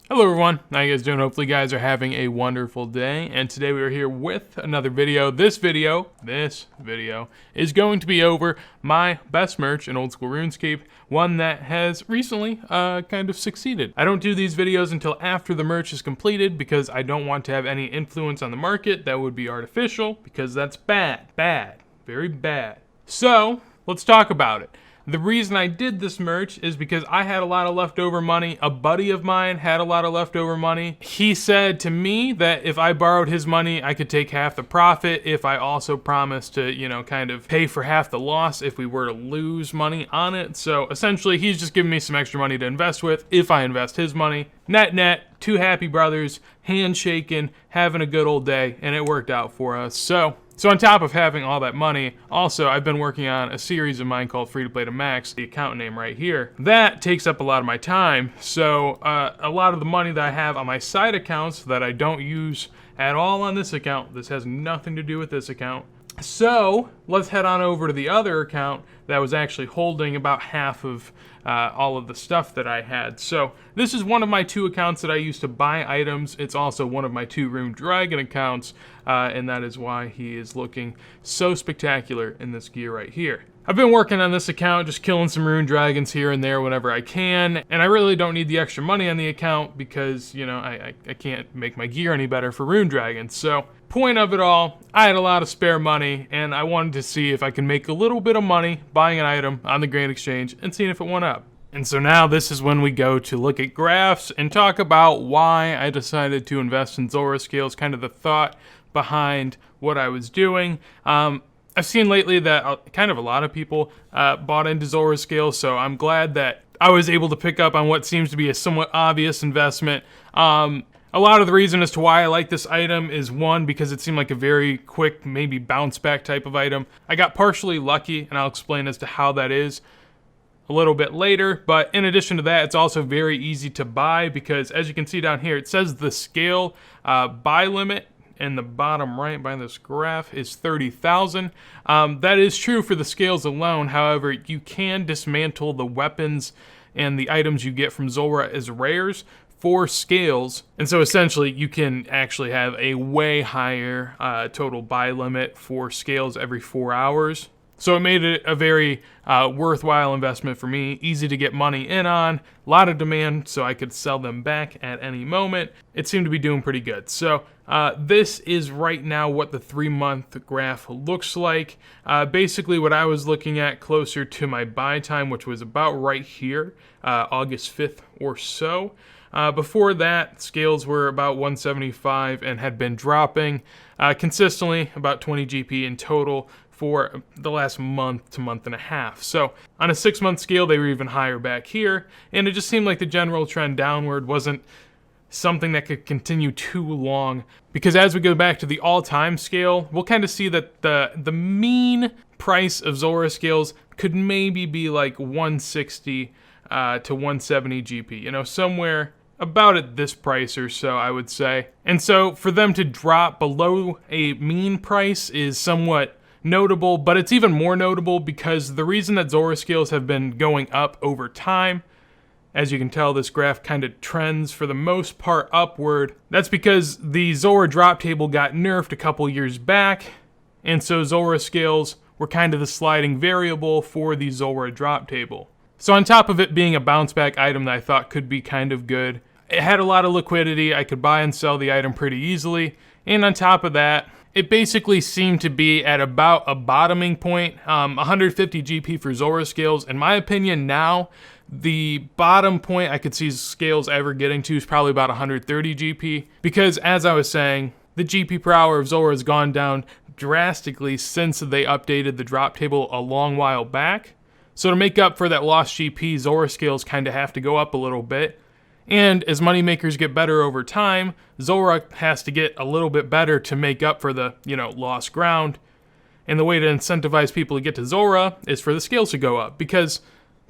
Hello everyone, how you guys doing? Hopefully you guys are having a wonderful day, and today we are here with another video. This video is going to be over my best merch in old school RuneScape, one that has recently kind of succeeded. I don't do these videos until after the merch is completed because I don't want to have any influence on the market. That would be artificial because that's bad, very bad. So let's talk about it. The reason I did this merch is because I had a lot of leftover money. A buddy of mine had a lot of leftover money. He said to me that if I borrowed his money, I could take half the profit if I also promised to, kind of pay for half the loss if we were to lose money on it. So essentially, he's just giving me some extra money to invest with if I invest his money. Net, two happy brothers, handshaking, having a good old day, and it worked out for us. So on top of having all that money, also I've been working on a series of mine called Free to Play to Max, the account name right here. That takes up a lot of my time, so a lot of the money that I have on my side accounts that I don't use at all on this account, this has nothing to do with this account. So let's head on over to the other account that was actually holding about half of all of the stuff that I had. So this is one of my two accounts that I use to buy items. It's also one of my two Rune Dragon accounts, and that is why he is looking so spectacular in this gear right here. I've been working on this account, just killing some Rune Dragons here and there whenever I can, and I really don't need the extra money on the account because, I can't make my gear any better for Rune Dragons. So, point of it all, I had a lot of spare money, and I wanted to see if I can make a little bit of money buying an item on the Grand Exchange and seeing if it went up. And so now this is when we go to look at graphs and talk about why I decided to invest in Zora Scales, kind of the thought behind what I was doing. I've seen lately that kind of a lot of people bought into Zora Scales, so I'm glad that I was able to pick up on what seems to be a somewhat obvious investment. A lot of the reason as to why I like this item is, one, because it seemed like a very quick, maybe bounce back type of item. I got partially lucky, and I'll explain as to how that is a little bit later, but in addition to that, it's also very easy to buy because, as you can see down here, it says the scale buy limit in the bottom right by this graph is 30,000. That is true for the scales alone. However, you can dismantle the weapons and the items you get from Zora as rares for scales, and so essentially you can actually have a way higher total buy limit for scales every 4 hours. So it made it a very worthwhile investment for me, easy to get money in on, a lot of demand so I could sell them back at any moment. It seemed to be doing pretty good. So this is right now what the 3-month graph looks like. Basically what I was looking at closer to my buy time, which was about right here, August 5th or so. Before that, scales were about 175 and had been dropping consistently, about 20 GP in total for the last month to month and a half. So on a 6-month scale, they were even higher back here, and it just seemed like the general trend downward wasn't something that could continue too long, because as we go back to the all-time scale, we'll kind of see that the mean price of Zora Scales could maybe be like 160 to 170 GP, somewhere about at this price or so, I would say. And so for them to drop below a mean price is somewhat notable, but it's even more notable because the reason that Zora Scales have been going up over time, as you can tell, this graph kind of trends for the most part upward. That's because the Zora drop table got nerfed a couple years back, and so Zora Scales were kind of the sliding variable for the Zora drop table. So on top of it being a bounce back item that I thought could be kind of good, it had a lot of liquidity. I could buy and sell the item pretty easily, and on top of that, it basically seemed to be at about a bottoming point, 150 GP for Zora Scales. In my opinion now, the bottom point I could see Scales ever getting to is probably about 130 GP, because as I was saying, the GP per hour of Zora has gone down drastically since they updated the drop table a long while back. So to make up for that lost GP, Zora Scales kind of have to go up a little bit. And as moneymakers get better over time, Zora has to get a little bit better to make up for the, lost ground. And the way to incentivize people to get to Zora is for the scales to go up, because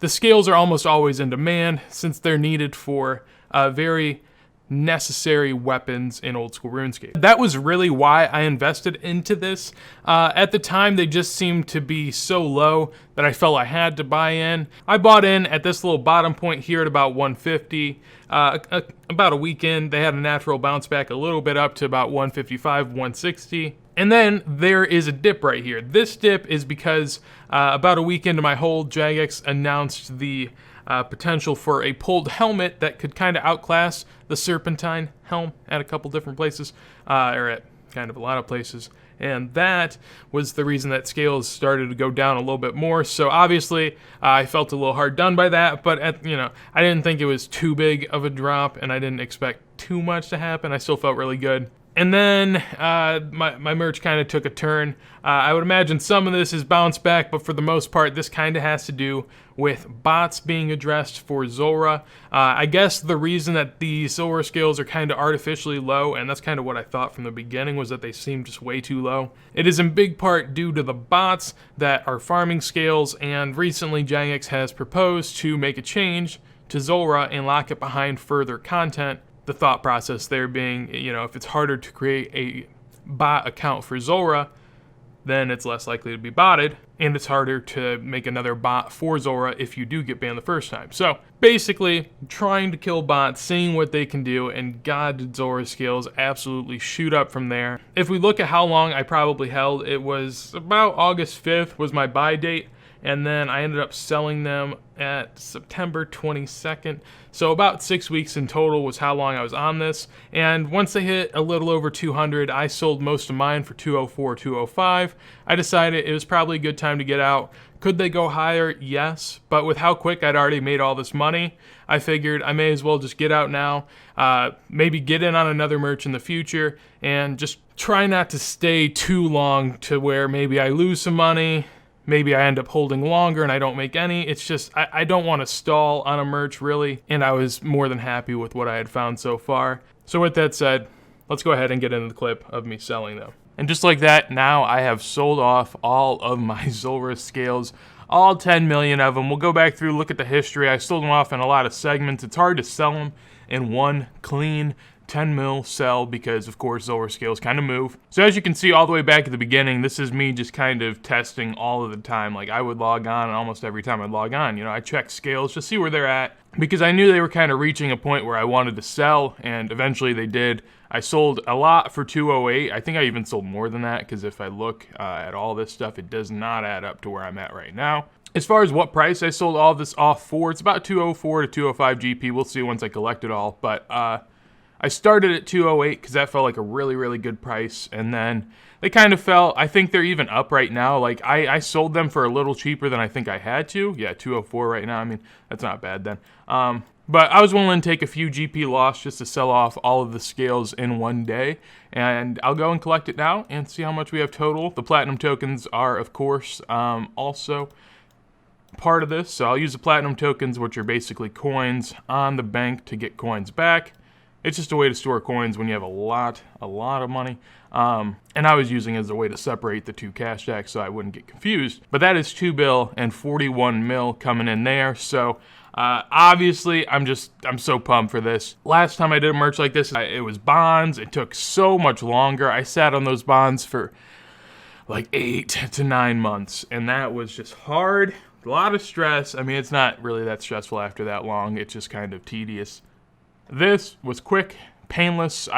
the scales are almost always in demand since they're needed for very necessary weapons in old school RuneScape. That was really why I invested into this. At the time, they just seemed to be so low that I felt I had to buy in. I bought in at this little bottom point here at about 150. About a week in, they had a natural bounce back a little bit up to about 155, 160. And then there is a dip right here. This dip is because about a week into my hold, Jagex announced the potential for a pulled helmet that could kind of outclass the Serpentine helm at a couple different places, or at kind of a lot of places. And that was the reason that scales started to go down a little bit more. So obviously, I felt a little hard done by that, but I didn't think it was too big of a drop, and I didn't expect too much to happen. I still felt really good. And then my merch kind of took a turn. I would imagine some of this is bounced back, but for the most part, this kind of has to do with bots being addressed for Zulrah. I guess the reason that the Zulrah scales are kind of artificially low, and that's kind of what I thought from the beginning, was that they seem just way too low. It is in big part due to the bots that are farming scales, and recently Jagex has proposed to make a change to Zulrah and lock it behind further content. The thought process there being, if it's harder to create a bot account for Zulrah, then it's less likely to be botted, and it's harder to make another bot for Zulrah if you do get banned the first time. So basically, trying to kill bots, seeing what they can do, and God, did Zulrah skills absolutely shoot up from there. If we look at how long I probably held, it was about August 5th was my buy date, and then I ended up selling them at September 22nd. So about 6 weeks in total was how long I was on this. And once they hit a little over 200, I sold most of mine for 204, 205. I decided it was probably a good time to get out. Could they go higher? Yes. But with how quick I'd already made all this money, I figured I may as well just get out now, maybe get in on another merch in the future, and just try not to stay too long to where maybe I lose some money. Maybe I end up holding longer and I don't make any. It's just, I don't want to stall on a merch really, and I was more than happy with what I had found so far. So with that said, let's go ahead and get into the clip of me selling them. And just like that, now I have sold off all of my Zulrah scales, all 10 million of them. We'll go back through, look at the history. I sold them off in a lot of segments. It's hard to sell them in one clean 10 mil sell because, of course, Zulrah scales kind of move. So as you can see all the way back at the beginning, this is me just kind of testing all of the time. Like, I would log on, and almost every time I'd log on, I check scales to see where they're at, because I knew they were kind of reaching a point where I wanted to sell, and eventually they did. I sold a lot for 208. I think I even sold more than that, because if I look at all this stuff, it does not add up to where I'm at right now. As far as what price I sold all this off for, it's about 204 to 205 GP. We'll see once I collect it all, but I started at 208 because that felt like a really, really good price, and then they kind of fell. I think they're even up right now. Like, I sold them for a little cheaper than I think I had to. Yeah, 204 right now. I mean, that's not bad then. But I was willing to take a few GP loss just to sell off all of the scales in one day, and I'll go and collect it now and see how much we have total. The platinum tokens are, of course, also part of this, so I'll use the platinum tokens, which are basically coins on the bank, to get coins back. It's just a way to store coins when you have a lot of money. And I was using it as a way to separate the two cash stacks so I wouldn't get confused. But that is 2 bill and 41 mil coming in there. So obviously, I'm so pumped for this. Last time I did a merch like this, it was bonds. It took so much longer. I sat on those bonds for like 8 to 9 months, and that was just hard. A lot of stress. I mean, it's not really that stressful after that long. It's just kind of tedious. This was quick, painless.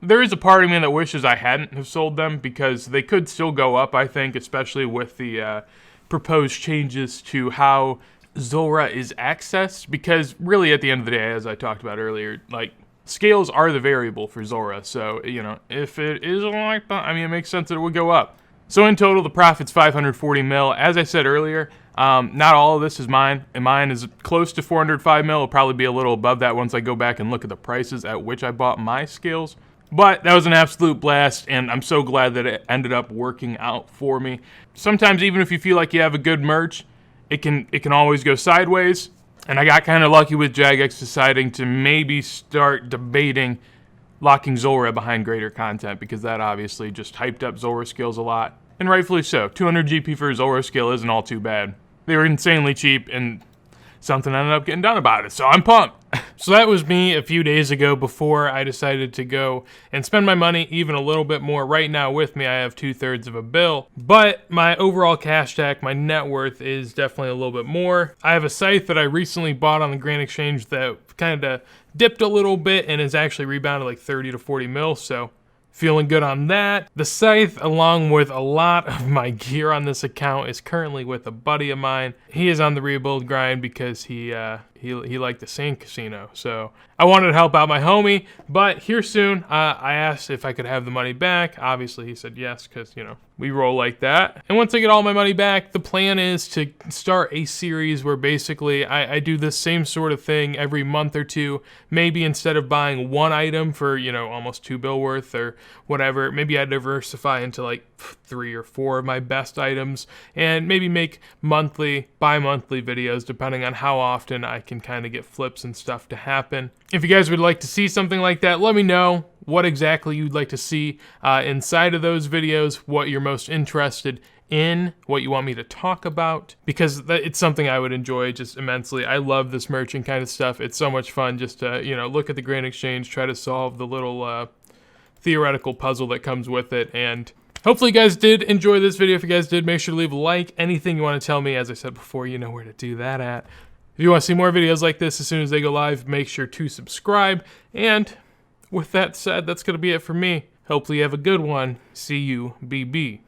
There is a part of me that wishes I hadn't have sold them, because they could still go up, I think, especially with the proposed changes to how Zulrah is accessed, because really at the end of the day, as I talked about earlier, like, scales are the variable for Zulrah, so, if it is like that, I mean, it makes sense that it would go up. So in total, the profit's 540 mil. As I said earlier, not all of this is mine, and mine is close to 405 mil. It'll probably be a little above that once I go back and look at the prices at which I bought my scales. But that was an absolute blast, and I'm so glad that it ended up working out for me. Sometimes even if you feel like you have a good merch, it can always go sideways. And I got kind of lucky with Jagex deciding to maybe start debating locking Zulrah behind greater content, because that obviously just hyped up Zulrah skills a lot. And rightfully so. 200 GP for a Zulrah skill isn't all too bad. They were insanely cheap, and something ended up getting done about it, so I'm pumped. So that was me a few days ago before I decided to go and spend my money even a little bit more. Right now with me, I have 2/3 of a bill, but my overall cash stack, my net worth is definitely a little bit more. I have a scythe that I recently bought on the Grand Exchange that kind of dipped a little bit and has actually rebounded like 30 to 40 mil, so feeling good on that. The scythe, along with a lot of my gear on this account, is currently with a buddy of mine. He is on the rebuild grind because he liked the sand casino. So I wanted to help out my homie, but here soon, I asked if I could have the money back. Obviously, he said yes, because, you know, we roll like that. And once I get all my money back, the plan is to start a series where basically I do this same sort of thing every month or two. Maybe instead of buying one item for, you know, almost 2 bill worth or whatever, maybe I diversify into like 3 or 4 of my best items and maybe make monthly, bi-monthly videos depending on how often I can kind of get flips and stuff to happen. If you guys would like to see something like that, let me know what exactly you'd like to see inside of those videos, what you're most interested in, what you want me to talk about, because it's something I would enjoy just immensely. I love this merchant kind of stuff. It's so much fun just to, you know, look at the Grand Exchange, try to solve the little theoretical puzzle that comes with it, and hopefully you guys did enjoy this video. If you guys did, make sure to leave a like. Anything you want to tell me, as I said before, you know where to do that at. If you want to see more videos like this as soon as they go live, make sure to subscribe. And with that said, that's going to be it for me. Hopefully you have a good one. See you, BB.